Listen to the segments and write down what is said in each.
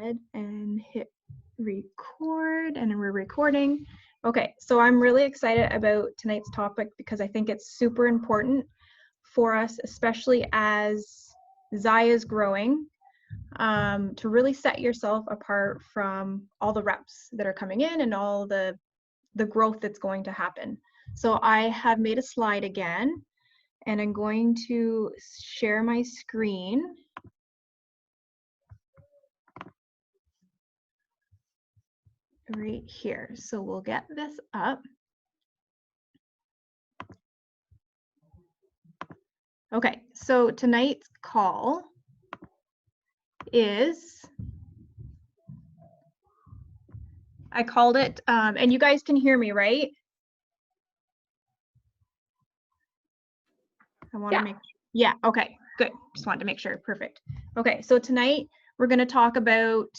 ahead and hit record, and we're recording. Okay, so I'm really excited about tonight's topic because I think it's super important for us, especially as Zyia is growing, to really set yourself apart from all the reps that are coming in and all the growth that's going to happen. So I have made a slide again, and I'm going to share my screen. Right here. So we'll get this up. Okay, so tonight's call is, I called it, and you guys can hear me, right? I want to make, yeah, okay, good. Just wanted to make sure, perfect. Okay, so tonight we're going to talk about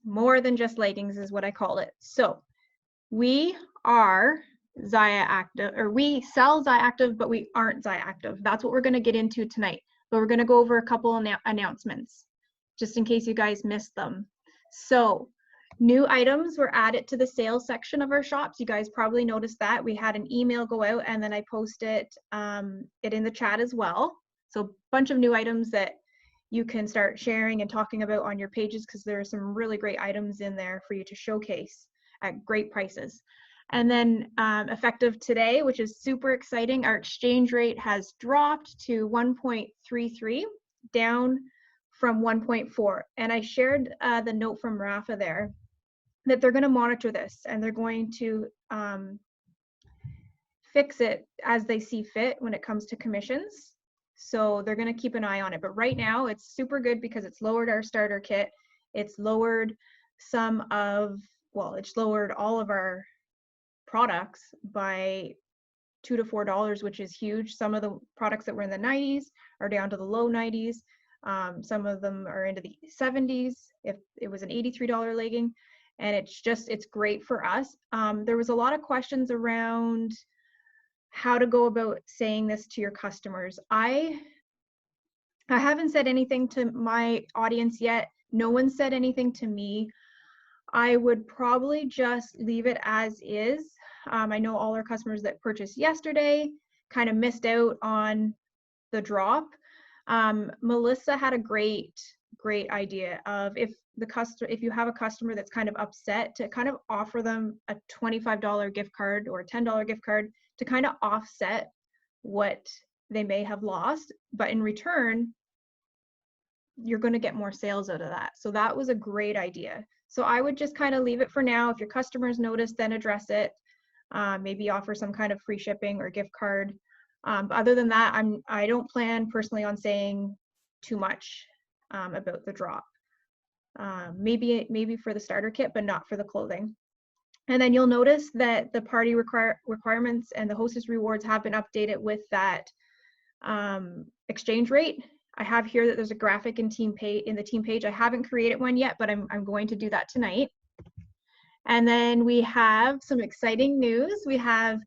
more than just leggings is what I call it. So we are Zyia Active, or we sell Zyia Active, but we aren't Zyia Active. That's what we're going to get into tonight. But we're going to go over a couple announcements, just in case you guys missed them. So new items were added to the sales section of our shops. You guys probably noticed that. We had an email go out, and then I posted it in the chat as well. So a bunch of new items that you can start sharing and talking about on your pages, because there are some really great items in there for you to showcase at great prices. And then effective today, which is super exciting, our exchange rate has dropped to 1.33, down from 1.4. And I shared the note from Rafa there that they're going to monitor this, and they're going to fix it as they see fit when it comes to commissions. So they're going to keep an eye on it. But right now it's super good because it's lowered our starter kit. It's lowered some of, well, it's lowered all of our products by $2 to $4, which is huge. Some of the products that were in the 90s are down to the low 90s. Some of them are into the 70s if it was an $83 legging. And it's great for us. There was a lot of questions around how to go about saying this to your customers. I haven't said anything to my audience yet. No one said anything to me. I would probably just leave it as is. I know all our customers that purchased yesterday kind of missed out on the drop. Melissa had a great idea of if you have a customer that's kind of upset, to kind of offer them a $25 gift card or a $10 gift card to kind of offset what they may have lost, but in return, you're going to get more sales out of that. So that was a great idea. So I would just kind of leave it for now. If your customers notice, then address it. Maybe offer some kind of free shipping or gift card. But other than that, I don't plan personally on saying too much about the drop. Maybe for the starter kit, but not for the clothing. And then you'll notice that the party requirements and the hostess rewards have been updated with that exchange rate. I have here that there's a graphic in the team page. I haven't created one yet, but I'm going to do that tonight. And then we have some exciting news. We have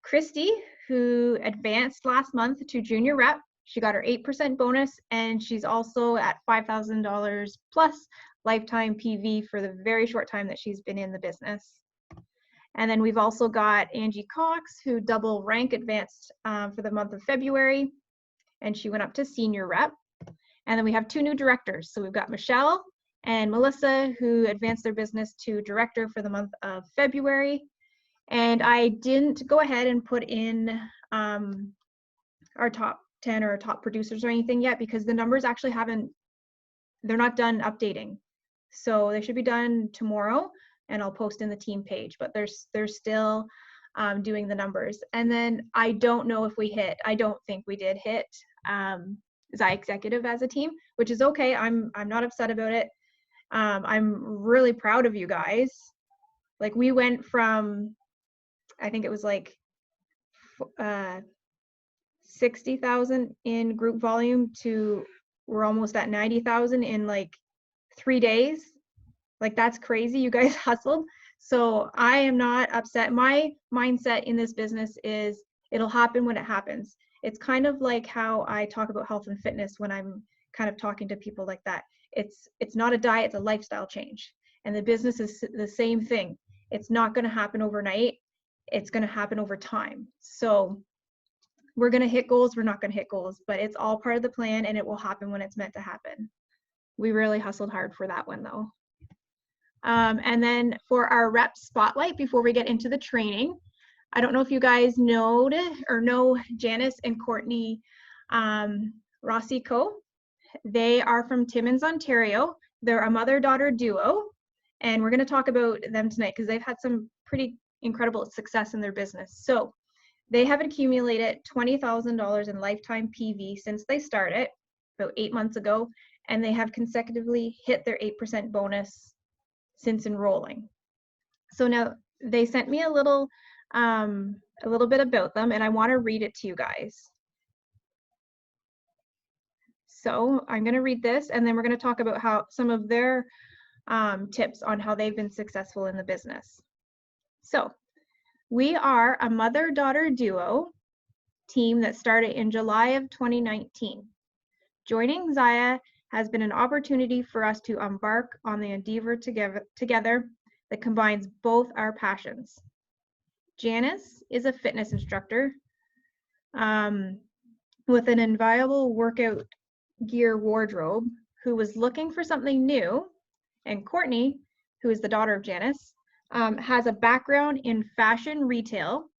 Christy, who advanced last month to junior rep. She got her 8% bonus, and she's also at $5,000 plus lifetime PV for the very short time that she's been in the business. And then we've also got Angie Cox, who double rank advanced for the month of February, and she went up to senior rep. And then we have two new directors. So we've got Michelle and Melissa, who advanced their business to director for the month of February. And I didn't go ahead and put in our top 10 or top producers or anything yet, because the numbers actually they're not done updating. So they should be done tomorrow, and I'll post in the team page, but they're still doing the numbers. And then I don't know if I don't think we did hit Zyia Executive as a team, which is okay. I'm not upset about it. I'm really proud of you guys. Like, we went from, I think it was like 60,000 in group volume to we're almost at 90,000 in like 3 days. Like, that's crazy. You guys hustled. So I am not upset. My mindset in this business is it'll happen when it happens. It's kind of like how I talk about health and fitness when I'm kind of talking to people like that. It's not a diet, it's a lifestyle change. And the business is the same thing. It's not going to happen overnight. It's going to happen over time. So we're going to hit goals, we're not going to hit goals, but it's all part of the plan and it will happen when it's meant to happen. We really hustled hard for that one though. And then for our rep spotlight, before we get into the training, I don't know if you guys know Janice and Courtney Rossi Co. They are from Timmins, Ontario. They're a mother-daughter duo, and we're going to talk about them tonight because they've had some pretty incredible success in their business. So they have accumulated $20,000 in lifetime PV since they started about 8 months ago, and they have consecutively hit their 8% bonus since enrolling. So now they sent me a little bit about them, and I want to read it to you guys. So I'm going to read this, and then we're going to talk about how some of their tips on how they've been successful in the business. So we are a mother-daughter duo team that started in July of 2019. Joining Zyia has been an opportunity for us to embark on the endeavor together that combines both our passions. Janice is a fitness instructor with an invaluable workout gear wardrobe who was looking for something new, and Courtney, who is the daughter of Janice, has a background in fashion retail,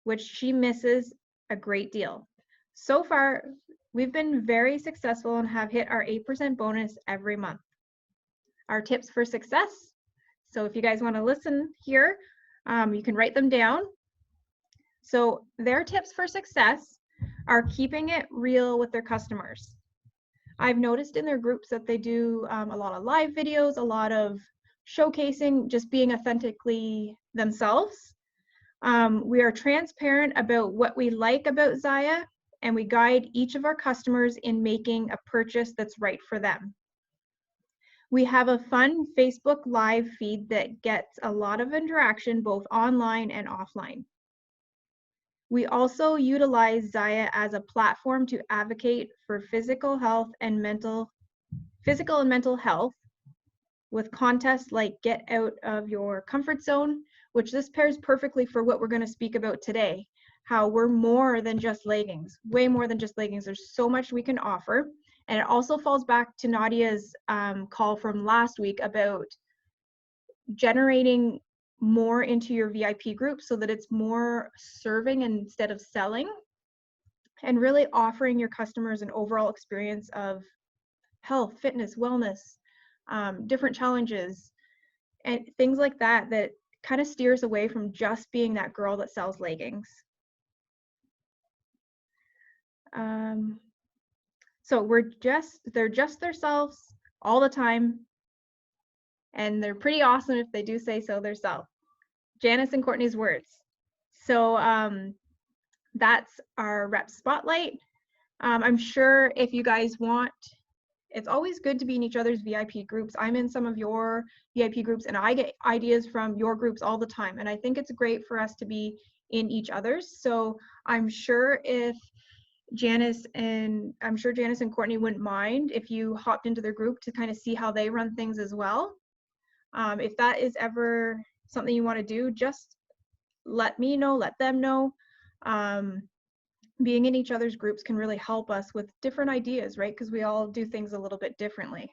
which she misses a great deal. So far, we've been very successful and have hit our 8% bonus every month. Our tips for success. So if you guys want to listen here, you can write them down. So their tips for success are keeping it real with their customers. I've noticed in their groups that they do a lot of live videos, a lot of showcasing, just being authentically themselves. We are transparent about what we like about Zyia, and we guide each of our customers in making a purchase that's right for them. We have a fun Facebook live feed that gets a lot of interaction both online and offline. We also utilize Zyia as a platform to advocate for physical and mental health with contests like Get Out of Your Comfort Zone, which this pairs perfectly for what we're going to speak about today, how we're more than just leggings, way more than just leggings. There's so much we can offer. And it also falls back to Nadia's call from last week about generating more into your VIP group so that it's more serving instead of selling, and really offering your customers an overall experience of health, fitness, wellness, different challenges, and things like that, that kind of steers away from just being that girl that sells leggings. So they're just themselves all the time, and they're pretty awesome if they do say so themselves. Janice and Courtney's words. So that's our rep spotlight. I'm sure if you guys want, it's always good to be in each other's VIP groups. I'm in some of your VIP groups, and I get ideas from your groups all the time. And I think it's great for us to be in each other's. So I'm sure Janice and Courtney wouldn't mind if you hopped into their group to kind of see how they run things as well. If that is ever something you want to do, just let me know, let them know. Being in each other's groups can really help us with different ideas, right? Because we all do things a little bit differently.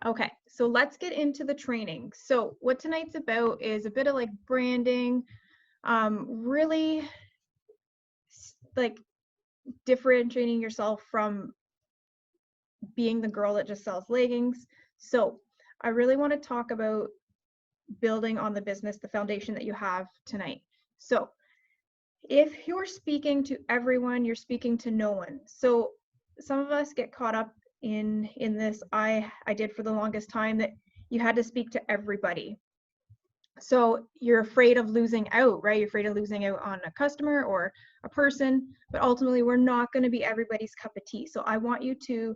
Okay, so let's get into the training. So what tonight's about is a bit of like branding, really like differentiating yourself from being the girl that just sells leggings. So I really want to talk about building on the business, the foundation that you have tonight. So if you're speaking to everyone, you're speaking to no one. So some of us get caught up in this. I did for the longest time, that you had to speak to everybody. So you're afraid of losing out, right? You're afraid of losing out on a customer or a person, but ultimately we're not going to be everybody's cup of tea. So I want you to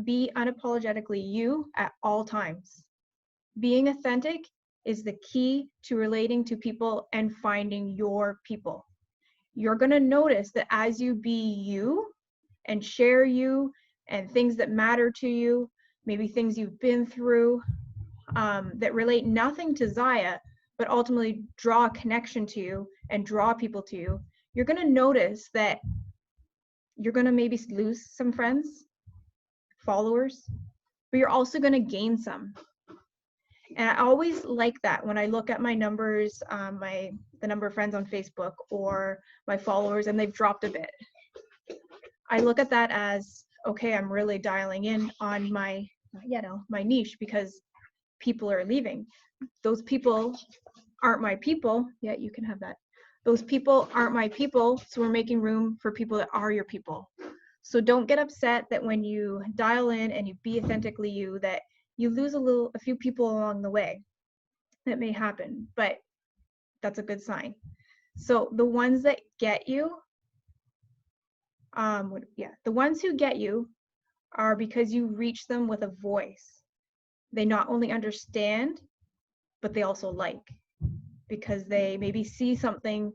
be unapologetically you at all times. Being authentic is the key to relating to people and finding your people. You're going to notice that as you be you and share you and things that matter to you, maybe things you've been through, that relate nothing to Zyia, but ultimately draw a connection to you and draw people to you, you're going to notice that you're going to maybe lose some friends, followers, but you're also going to gain some. And I always like that when I look at my numbers, the number of friends on Facebook or my followers, and they've dropped a bit. I look at that as, okay, I'm really dialing in on my, my niche, because people are leaving. Those people aren't my people. Yeah, you can have that. Those people aren't my people, so we're making room for people that are your people. So don't get upset that when you dial in and you be authentically you, that you lose a few people along the way. That may happen, but that's a good sign. So the ones that get you, the ones who get you are because you reach them with a voice. They not only understand, but they also like, because they maybe see something,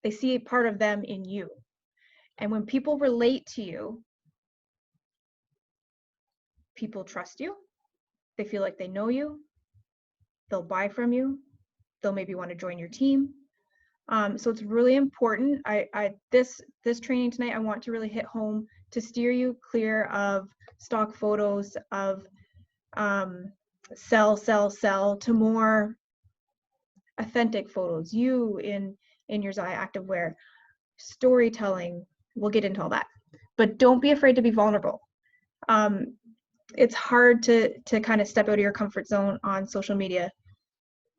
they see a part of them in you. And when people relate to you, people trust you, they feel like they know you, they'll buy from you, they'll maybe want to join your team. So it's really important. This training tonight, I want to really hit home to steer you clear of stock photos of sell to more authentic photos. You in your Zyia Active wear, storytelling. We'll get into all that, but don't be afraid to be vulnerable. It's hard to kind of step out of your comfort zone on social media.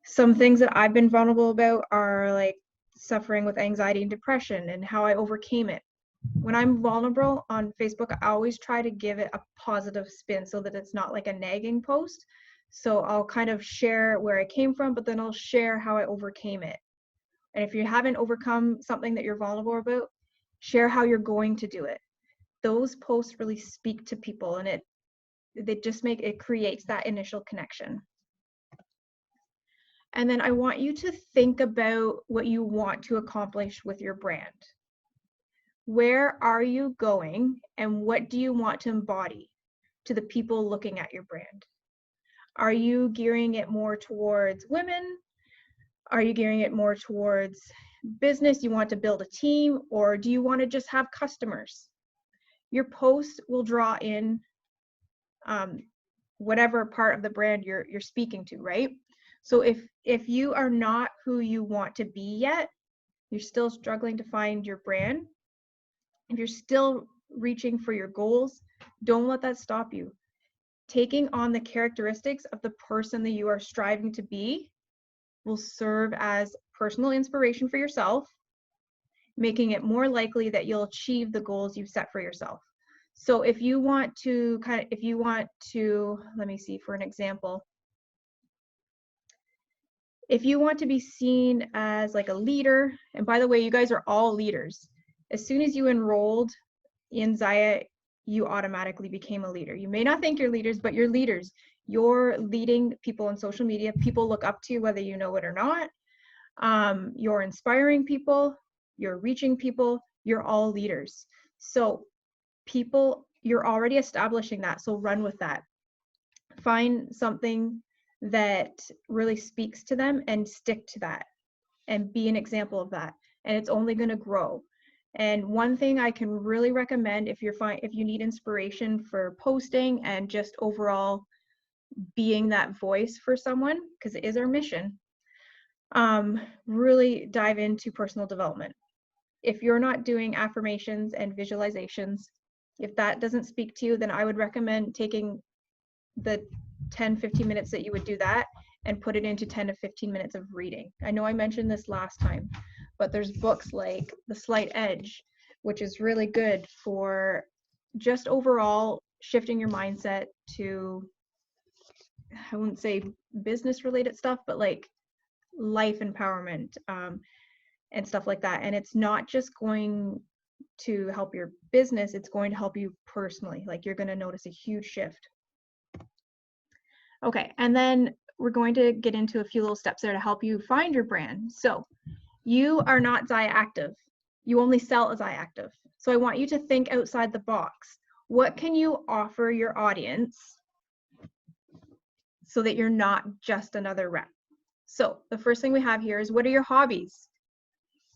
Some things that I've been vulnerable about are like suffering with anxiety and depression and how I overcame it. When I'm vulnerable on Facebook, I always try to give it a positive spin so that it's not like a nagging post. So I'll kind of share where I came from, but then I'll share how I overcame it. And if you haven't overcome something that you're vulnerable about, share how you're going to do it. Those posts really speak to people, and it creates that initial connection. And then I want you to think about what you want to accomplish with your brand. Where are you going, and what do you want to embody to the people looking at your brand? Are you gearing it more towards women? Are you gearing it more towards business? You want to build a team, or do you want to just have customers? Your posts will draw in whatever part of the brand you're speaking to, right? So if you are not who you want to be yet, you're still struggling to find your brand, if you're still reaching for your goals, don't let that stop you. Taking on the characteristics of the person that you are striving to be will serve as personal inspiration for yourself, making it more likely that you'll achieve the goals you've set for yourself. So if you want to let me see for an example. If you want to be seen as like a leader, and by the way, you guys are all leaders. As soon as you enrolled in Zyia, you automatically became a leader. You may not think you're leaders, but you're leaders. You're leading people on social media. People look up to you whether you know it or not. You're inspiring people. You're reaching people. You're all leaders. So people, you're already establishing that, so run with that. Find something that really speaks to them and stick to that and be an example of that, and it's only going to grow. And one thing I can really recommend if you need inspiration for posting and just overall being that voice for someone, because it is our mission, really dive into personal development. If you're not doing affirmations and visualizations, if that doesn't speak to you, then I would recommend taking the 10-15 minutes that you would do that and put it into 10 to 15 minutes of reading. I know I mentioned this last time, but there's books like The Slight Edge, which is really good for just overall shifting your mindset to, I wouldn't say business related stuff, but like life empowerment and stuff like that. And it's not just going to help your business, it's going to help you personally. Like you're going to notice a huge shift. Okay, and then we're going to get into a few little steps there to help you find your brand. So you are not Zyia Active. You only sell a Zyia Active. So I want you to think outside the box. What can you offer your audience so that you're not just another rep? So the first thing we have here is, what are your hobbies?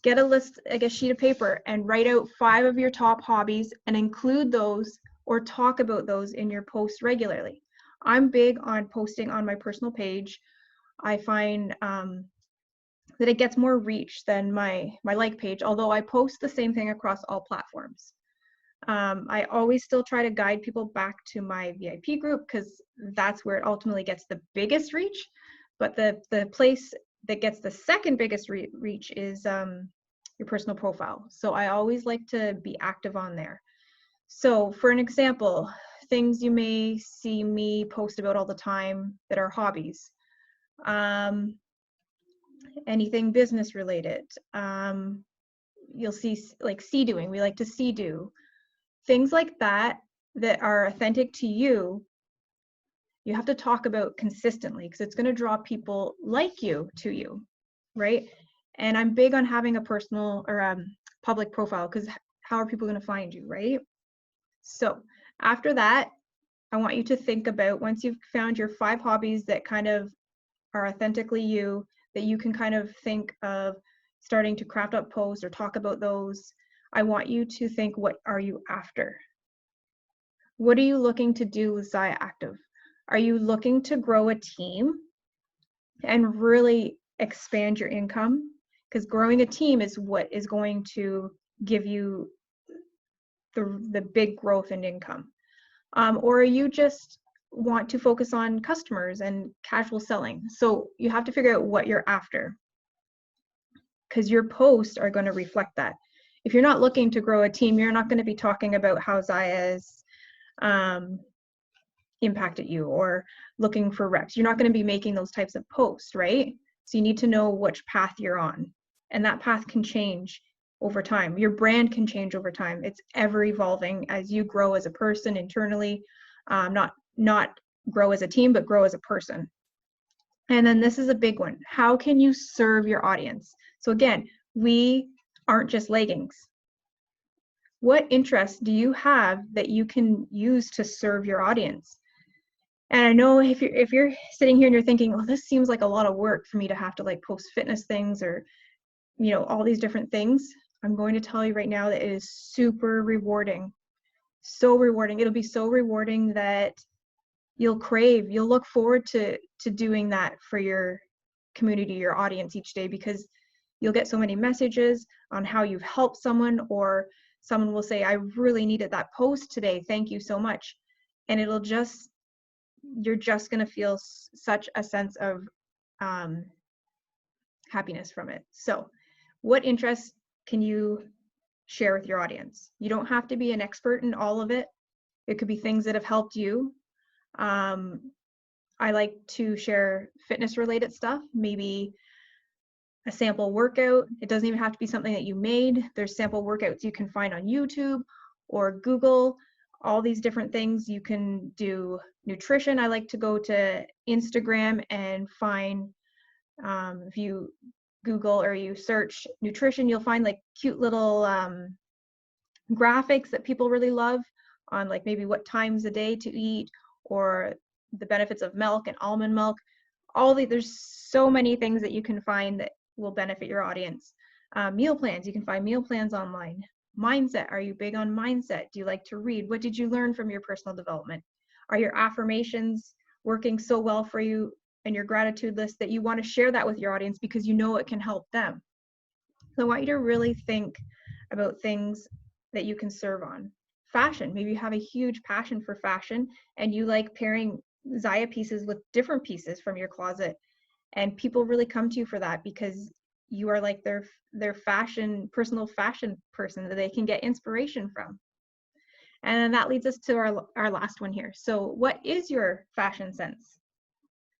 Get a list, like a sheet of paper, and write out 5 of your top hobbies and include those or talk about those in your posts regularly. I'm big on posting on my personal page. I find that it gets more reach than my like page, although I post the same thing across all platforms. I always still try to guide people back to my VIP group because that's where it ultimately gets the biggest reach. But the place that gets the second biggest reach is your personal profile. So I always like to be active on there. So for an example, things you may see me post about all the time that are hobbies. Anything business related. You'll see like sea-doing. We like to sea-do. Things like that that are authentic to you, you have to talk about consistently because it's going to draw people like you to you, right? And I'm big on having a personal or public profile because how are people going to find you, right? So after that, I want you to think about, once you've found your 5 hobbies that kind of are authentically you, that you can kind of think of starting to craft up posts or talk about those. I want you to think, what are you after? What are you looking to do with Zyia Active? Are you looking to grow a team and really expand your income? Because growing a team is what is going to give you the big growth in income. Or you just want to focus on customers and casual selling. So you have to figure out what you're after, because your posts are going to reflect that. If you're not looking to grow a team, you're not going to be talking about how Zyia is impacted you or looking for reps. You're not going to be making those types of posts, right? So you need to know which path you're on, and that path can change over time. Your brand can change over time. It's ever evolving as you grow as a person internally, not grow as a team, but grow as a person. And then this is a big one. How can you serve your audience? So again, we aren't just leggings. What interests do you have that you can use to serve your audience? And I know if you're sitting here and you're thinking, well, this seems like a lot of work for me to have to like post fitness things or, you know, all these different things. I'm going to tell you right now that it is super rewarding. So rewarding. It'll be so rewarding that you'll look forward to doing that for your community, your audience each day, because you'll get so many messages on how you've helped someone, or someone will say, I really needed that post today. Thank you so much. And you're just going to feel such a sense of happiness from it. So what interests can you share with your audience? You don't have to be an expert in all of it. It could be things that have helped you. I like to share fitness related stuff, maybe a sample workout. It doesn't even have to be something that you made. There's sample workouts you can find on YouTube or Google, all these different things. You can do nutrition. I like to go to Instagram and find, if you Google or you search nutrition, you'll find like cute little graphics that people really love on like maybe what times a day to eat, or the benefits of milk and almond milk. There's so many things that you can find that will benefit your audience. Meal plans, you can find meal plans online. Mindset, are you big on mindset? Do you like to read? What did you learn from your personal development? Are your affirmations working so well for you and your gratitude list that you want to share that with your audience because you know it can help them? So I want you to really think about things that you can serve on. Fashion, maybe you have a huge passion for fashion and you like pairing Zyia pieces with different pieces from your closet, and people really come to you for that because you are like their personal fashion person that they can get inspiration from. And then that leads us to our last one here. So what is your fashion sense?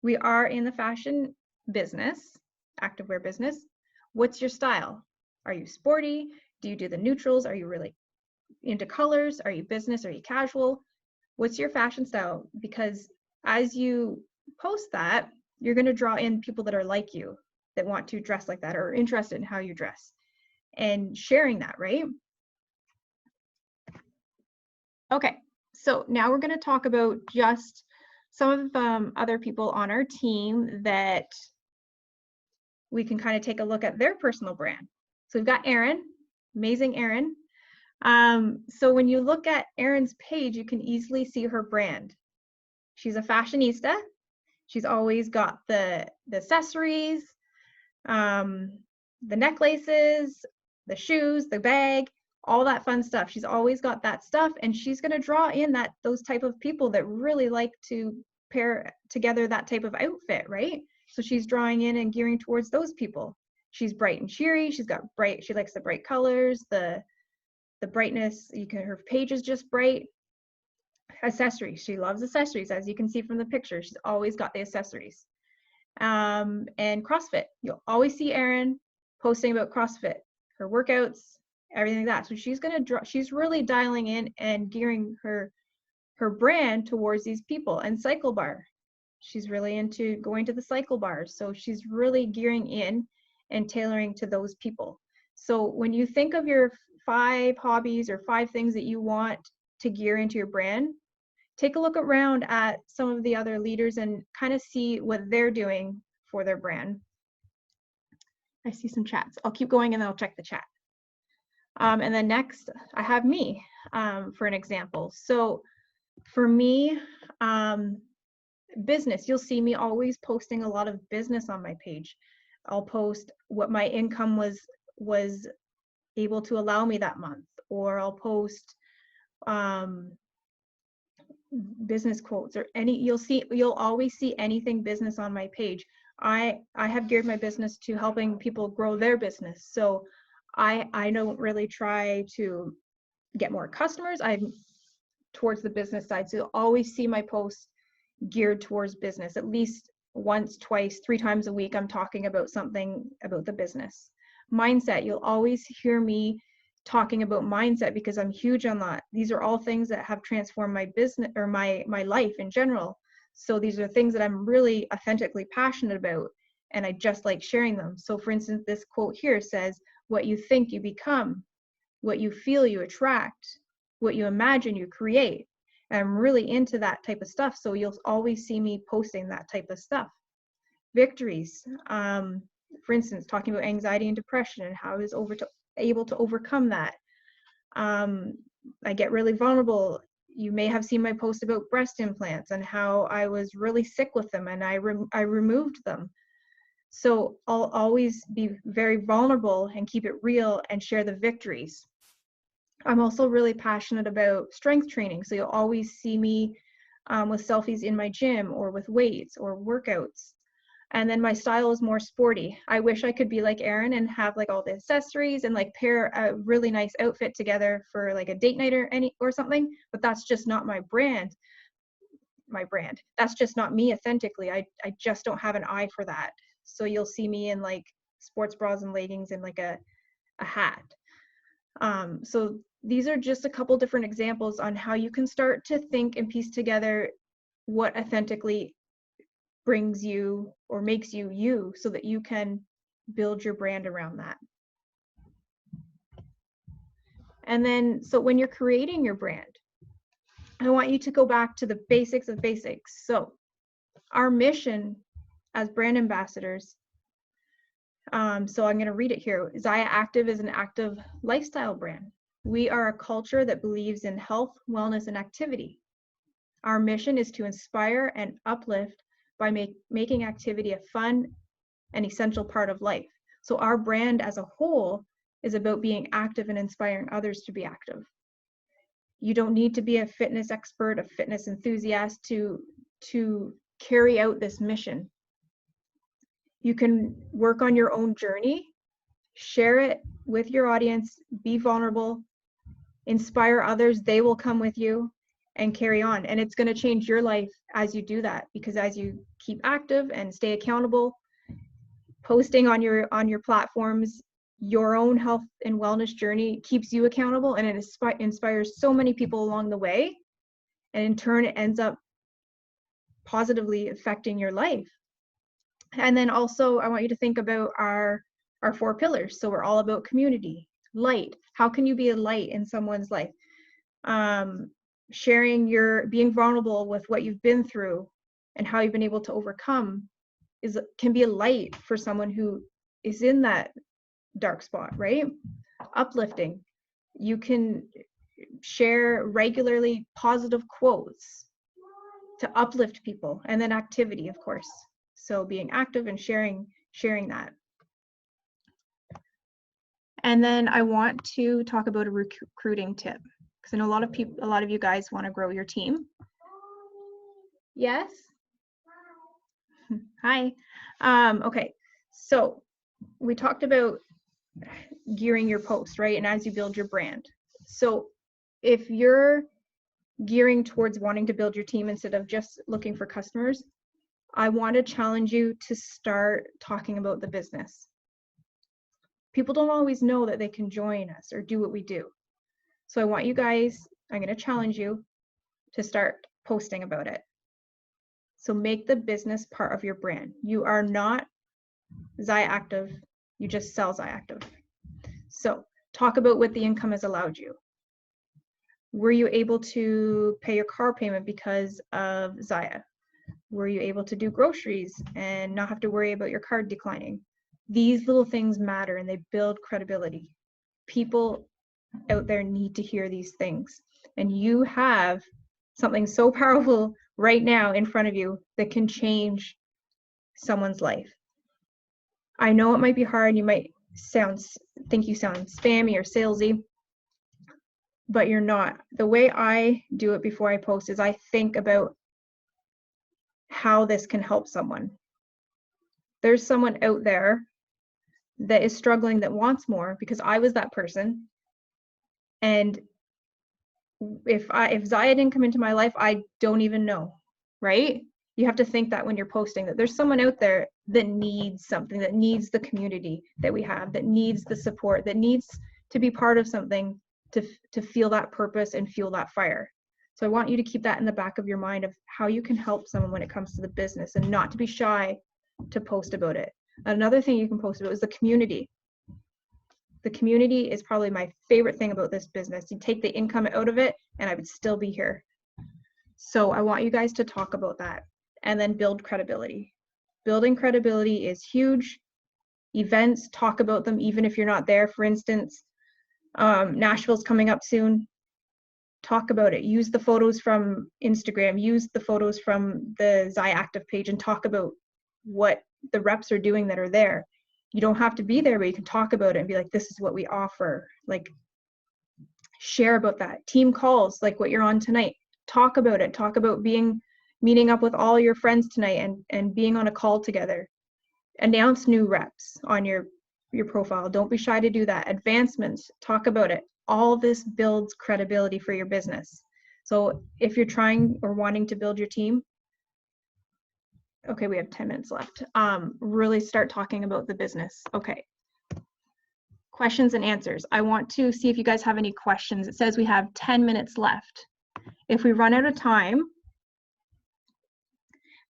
We are in the fashion business, activewear business. What's your style? Are you sporty? Do you do the neutrals? Are you really into colors? Are you business? Are you casual? What's your fashion style? Because as you post that, you're going to draw in people that are like you, that want to dress like that or are interested in how you dress, and sharing that, right? Okay, so now we're going to talk about just some of the other people on our team that we can kind of take a look at their personal brand. So we've got Erin, amazing Erin. So when you look at Erin's page, you can easily see her brand. She's a fashionista. She's always got the accessories, the necklaces, the shoes, the bag, all that fun stuff. She's always got that stuff, and she's going to draw in those type of people that really like to pair together that type of outfit, right? So she's drawing in and gearing towards those people. She's bright and cheery. She likes the bright colors, the brightness. Her page is just bright. Accessories. She loves accessories, as you can see from the picture. She's always got the accessories. And CrossFit. You'll always see Erin posting about CrossFit, her workouts, everything like that. So she's really dialing in and gearing her brand towards these people. And cycle bar. She's really into going to the cycle bars. So she's really gearing in and tailoring to those people. So when you think of your 5 hobbies or 5 things that you want to gear into your brand, take a look around at some of the other leaders and kind of see what they're doing for their brand. I see some chats. I'll keep going and then I'll check the chat. And then next, I have me for an example. So for me, business, you'll see me always posting a lot of business on my page. I'll post what my income was able to allow me that month, or I'll post business quotes or you'll always see anything business on my page. I have geared my business to helping people grow their business. So I don't really try to get more customers. I'm towards the business side. So you'll always see my posts geared towards business. At least once, twice, 3 times a week, I'm talking about something about the business. Mindset, you'll always hear me talking about mindset because I'm huge on that. These are all things that have transformed my business or my life in general. So these are things that I'm really authentically passionate about, and I just like sharing them. So for instance, this quote here says, "What you think, you become. What you feel, you attract. What you imagine, you create." And I'm really into that type of stuff. So you'll always see me posting that type of stuff. Victories. For instance, talking about anxiety and depression and how I was able to overcome that. I get really vulnerable. You may have seen my post about breast implants and how I was really sick with them and I removed them. So I'll always be very vulnerable and keep it real and share the victories. I'm also really passionate about strength training. So you'll always see me with selfies in my gym or with weights or workouts. And then my style is more sporty. I wish I could be like Erin and have like all the accessories and like pair a really nice outfit together for like a date night or something, but that's just not my brand. That's just not me authentically. I just don't have an eye for that. So you'll see me in like sports bras and leggings and like a hat. So these are just a couple different examples on how you can start to think and piece together what authentically brings you or makes you you so that you can build your brand around that. And then, so when you're creating your brand, I want you to go back to the basics of basics. So our mission as brand ambassadors, so I'm going to read it here. Zyia Active is an active lifestyle brand. We are a culture that believes in health, wellness, and activity. Our mission is to inspire and uplift by making activity a fun and essential part of life. So our brand as a whole is about being active and inspiring others to be active. You don't need to be a fitness expert, a fitness enthusiast to carry out this mission. You can work on your own journey, share it with your audience, be vulnerable, inspire others, they will come with you and carry on. And it's going to change your life as you do that, because as you keep active and stay accountable, posting on your platforms, your own health and wellness journey keeps you accountable, and it inspires so many people along the way, and in turn it ends up positively affecting your life. And then also I want you to think about our 4 pillars. So we're all about community, light. How can you be a light in someone's life? sharing being vulnerable with what you've been through and how you've been able to overcome can be a light for someone who is in that dark spot, right? Uplifting. You can share regularly positive quotes to uplift people, and then activity, of course. So being active and sharing that. And then I want to talk about a recruiting tip, because I know a lot of you guys want to grow your team. Yes. Hi. Okay. So we talked about gearing your post, right? And as you build your brand. So if you're gearing towards wanting to build your team instead of just looking for customers, I want to challenge you to start talking about the business. People don't always know that they can join us or do what we do. So I want you guys, I'm going to challenge you to start posting about it. So make the business part of your brand. You are not Zyia Active, you just sell Zyia Active. So talk about what the income has allowed you. Were you able to pay your car payment because of Zyia? Were you able to do groceries and not have to worry about your card declining? These little things matter and they build credibility. People out there need to hear these things. And you have something so powerful right now in front of you that can change someone's life. I know it might be hard. You might think you sound spammy or salesy, but you're not. The way I do it before I post is I think about how this can help someone. There's someone out there that is struggling, that wants more, because I was that person. And if Zyia didn't come into my life, I don't even know, right? You have to think that when you're posting, that there's someone out there that needs something, that needs the community that we have, that needs the support, that needs to be part of something to feel that purpose and fuel that fire. So I want you to keep that in the back of your mind of how you can help someone when it comes to the business, and not to be shy to post about it. Another thing you can post about is the community. The community is probably my favorite thing about this business. You take the income out of it and I would still be here. So I want you guys to talk about that and then build credibility. Building credibility is huge. Events, talk about them even if you're not there. For instance, Nashville's coming up soon. Talk about it. Use the photos from Instagram. Use the photos from the Zyia Active page and talk about what the reps are doing that are there. You don't have to be there, but you can talk about it and be like, this is what we offer. Like, share about that. Team calls, like what you're on tonight. Talk about it. Talk about meeting up with all your friends tonight and being on a call together. Announce new reps on your profile. Don't be shy to do that. Advancements, talk about it. All this builds credibility for your business. So if you're trying or wanting to build your team, okay, we have 10 minutes left. Really start talking about the business. Okay. Questions and answers. I want to see if you guys have any questions. It says we have 10 minutes left. If we run out of time,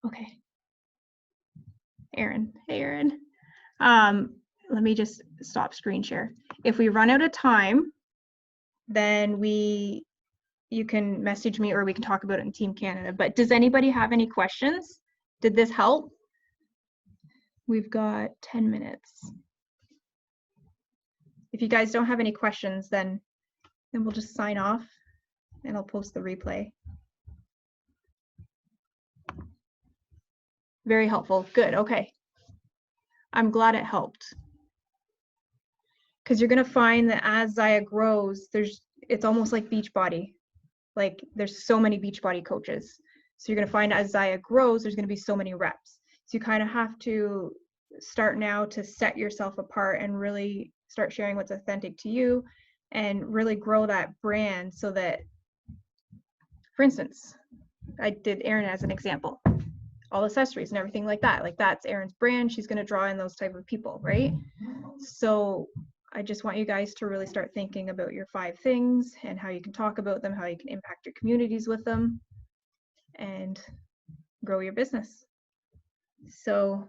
okay. Aaron, hey Aaron. Let me just stop screen share. If we run out of time, then you can message me or we can talk about it in Team Canada. But does anybody have any questions? Did this help? We've got 10 minutes. If you guys don't have any questions, then we'll just sign off and I'll post the replay. Very helpful. Good. Okay. I'm glad it helped. Because you're going to find that as Zyia grows, it's almost like Beachbody. Like there's so many Beachbody coaches. So you're going to find as Zyia grows, there's going to be so many reps. So you kind of have to start now to set yourself apart and really start sharing what's authentic to you and really grow that brand so that, for instance, I did Erin as an example, all accessories and everything like that. Like that's Erin's brand. She's going to draw in those type of people, right? So I just want you guys to really start thinking about your 5 things and how you can talk about them, how you can impact your communities with them, and grow your business. So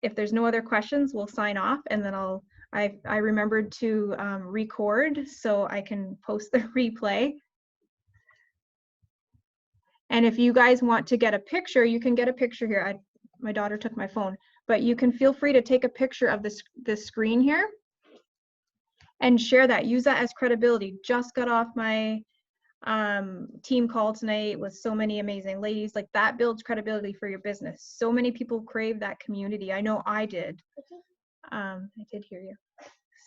if there's no other questions, we'll sign off, and then I remembered to record so I can post the replay. And if you guys want to get a picture, you can get a picture here. My daughter took my phone, but you can feel free to take a picture of this screen here and share that. Use that as credibility. Just got off my team call tonight with so many amazing ladies. Like, that builds credibility for your business. So many people crave that community. I know I did. I did hear you.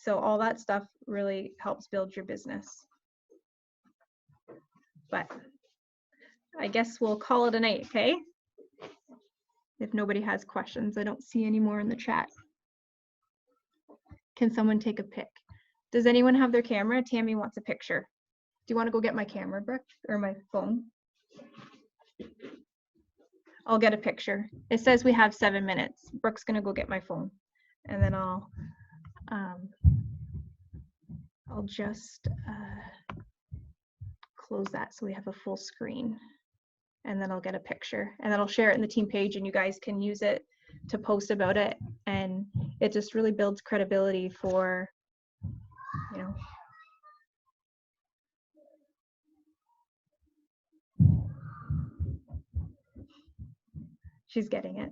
So all that stuff really helps build your business. But I guess we'll call it a night, okay? If nobody has questions. I don't see any more in the chat. Can someone take a pic? Does anyone have their camera? Tammy wants a picture. Do you want to go get my camera, Brooke, or my phone? I'll get a picture. It says we have 7 minutes. Brooke's gonna go get my phone, and then I'll just close that so we have a full screen, and then I'll get a picture, and then I'll share it in the team page, and you guys can use it to post about it, and it just really builds credibility for, you know. She's getting it.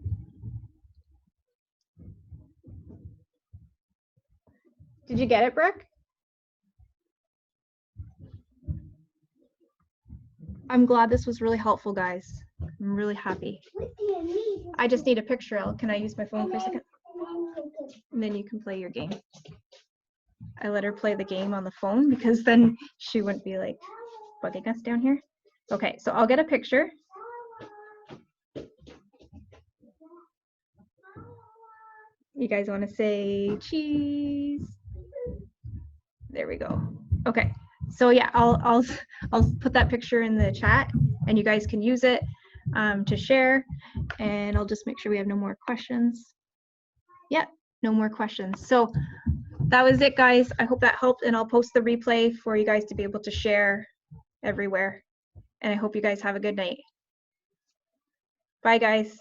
Did you get it, Brooke? I'm glad this was really helpful, guys. I'm really happy. I just need a picture. Can I use my phone for a second? And then you can play your game. I let her play the game on the phone because then she wouldn't be like bugging us down here. Okay, so I'll get a picture. You guys want to say cheese? There we go. Okay, so yeah, I'll put that picture in the chat, and you guys can use it to share. And I'll just make sure we have no more questions. Yep, no more questions. So that was it, guys. I hope that helped, and I'll post the replay for you guys to be able to share everywhere. And I hope you guys have a good night. Bye, guys.